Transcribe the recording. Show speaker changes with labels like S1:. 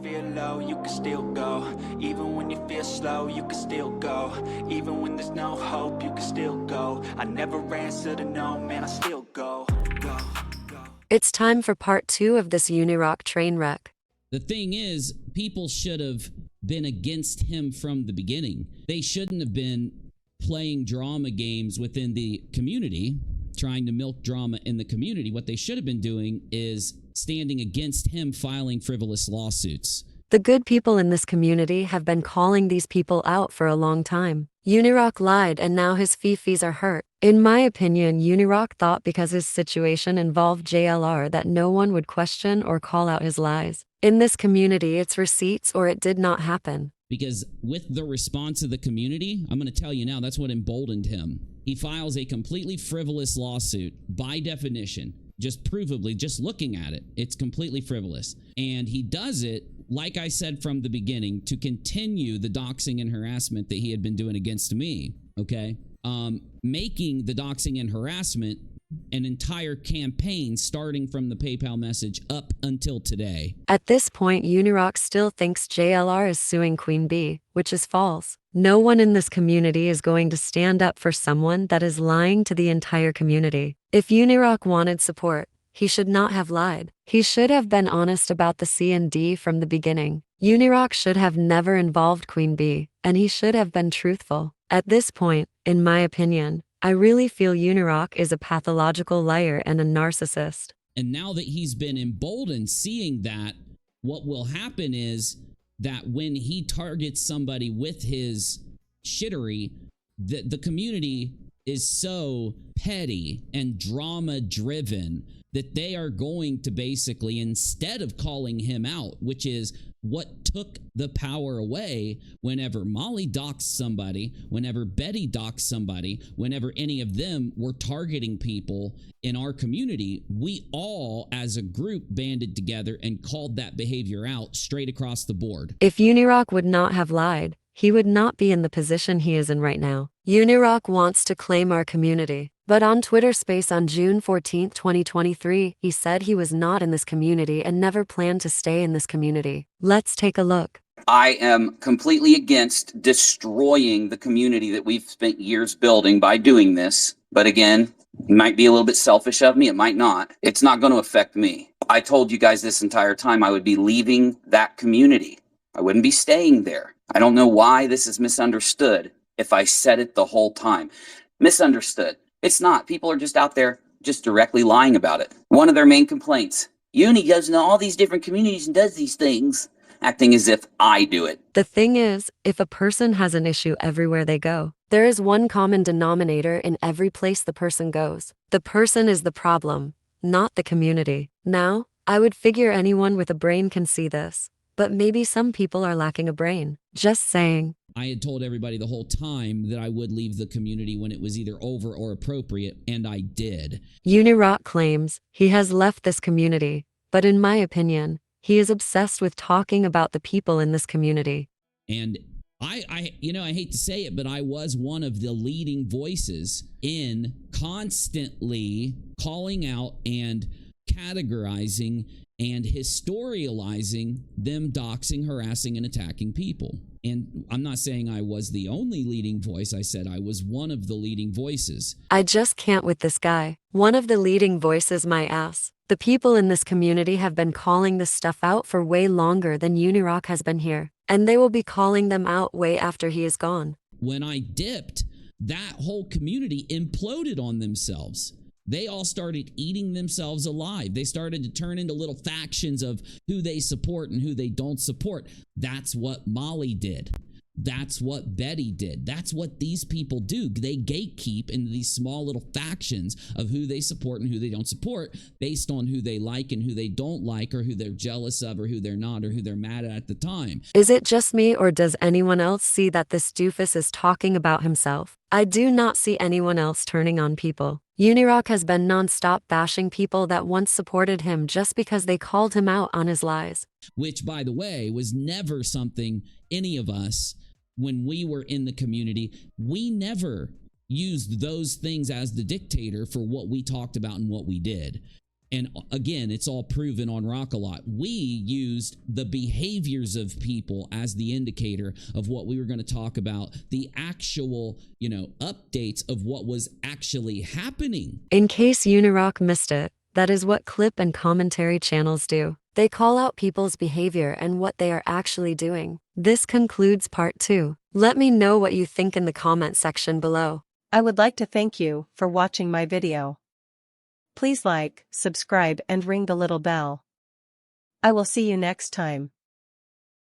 S1: feel low, you can still go. Even when you feel slow, you can still go. Even when there's no hope, you can still go. I never answer to no, man, I still go.
S2: It's time for part 2 of this UniRock train wreck.
S3: The thing is, people should have been against him from the beginning. They shouldn't have been playing drama games within the community, trying to milk drama in the community. What they should have been doing is standing against him filing frivolous lawsuits.
S2: The good people in this community have been calling these people out for a long time. UniRock lied and now his fifis are hurt. In my opinion, UniRock thought because his situation involved JLR that no one would question or call out his lies. In this community, it's receipts or it did not happen.
S3: Because with the response of the community, I'm going to tell you now, that's what emboldened him. He files a completely frivolous lawsuit by definition. Just provably, just looking at it, it's completely frivolous. And he does it, like I said from the beginning, to continue the doxing and harassment that he had been doing against me, okay? Making the doxing and harassment an entire campaign starting from the PayPal message up until today.
S2: At this point, UniRock still thinks JLR is suing Queen Bee, which is false. No one in this community is going to stand up for someone that is lying to the entire community. If UniRock wanted support, he should not have lied. He should have been honest about the C&D from the beginning. UniRock should have never involved Queen Bee, and he should have been truthful. At this point, in my opinion, I really feel UniRock is a pathological liar and a narcissist.
S3: And now that he's been emboldened seeing that, what will happen is that when he targets somebody with his shittery, the community is so petty and drama driven that they are going to basically, instead of calling him out, which is what took the power away whenever Molly doxed somebody, whenever Betty doxed somebody, whenever any of them were targeting people in our community, we all as a group banded together and called that behavior out straight across the board.
S2: If UniRock would not have lied, he would not be in the position he is in right now. UniRock wants to claim our community. But on Twitter Space on June 14, 2023, he said he was not in this community and never planned to stay in this community. Let's take a look.
S4: I am completely against destroying the community that we've spent years building by doing this. But again, it might be a little bit selfish of me. It might not. It's not going to affect me. I told you guys this entire time I would be leaving that community. I wouldn't be staying there. I don't know why this is misunderstood if I said it the whole time. Misunderstood. It's not. People are just out there just directly lying about it. One of their main complaints, Uni goes into all these different communities and does these things, acting as if I do it.
S2: The thing is, if a person has an issue everywhere they go, there is one common denominator in every place the person goes. The person is the problem, not the community. Now, I would figure anyone with a brain can see this, but maybe some people are lacking a brain. Just saying.
S3: I had told everybody the whole time that I would leave the community when it was either over or appropriate, and I did.
S2: UniRock claims he has left this community, but in my opinion, he is obsessed with talking about the people in this community.
S3: And I hate to say it, but I was one of the leading voices in constantly calling out and categorizing and historializing them doxing, harassing, and attacking people. And I'm not saying I was the only leading voice. I said I was one of the leading voices.
S2: I just can't with this guy. One of the leading voices, my ass. The people in this community have been calling this stuff out for way longer than UniRock has been here. And they will be calling them out way after he is gone.
S3: When I dipped, that whole community imploded on themselves. They all started eating themselves alive. They started to turn into little factions of who they support and who they don't support. That's what Molly did. That's what Betty did. That's what these people do. They gatekeep into these small little factions of who they support and who they don't support based on who they like and who they don't like, or who they're jealous of, or who they're not, or who they're mad at the time.
S2: Is it just me, or does anyone else see that this doofus is talking about himself? I do not see anyone else turning on people. UniRock has been non-stop bashing people that once supported him just because they called him out on his lies.
S3: Which, by the way, was never something any of us, when we were in the community, we never used those things as the dictator for what we talked about and what we did. And again, it's all proven on RockAlot. We used the behaviors of people as the indicator of what we were going to talk about, the actual, updates of what was actually happening.
S2: In case UniRock missed it, that is what clip and commentary channels do. They call out people's behavior and what they are actually doing. This concludes part 2. Let me know what you think in the comment section below.
S5: I would like to thank you for watching my video. Please like, subscribe and ring the little bell. I will see you next time.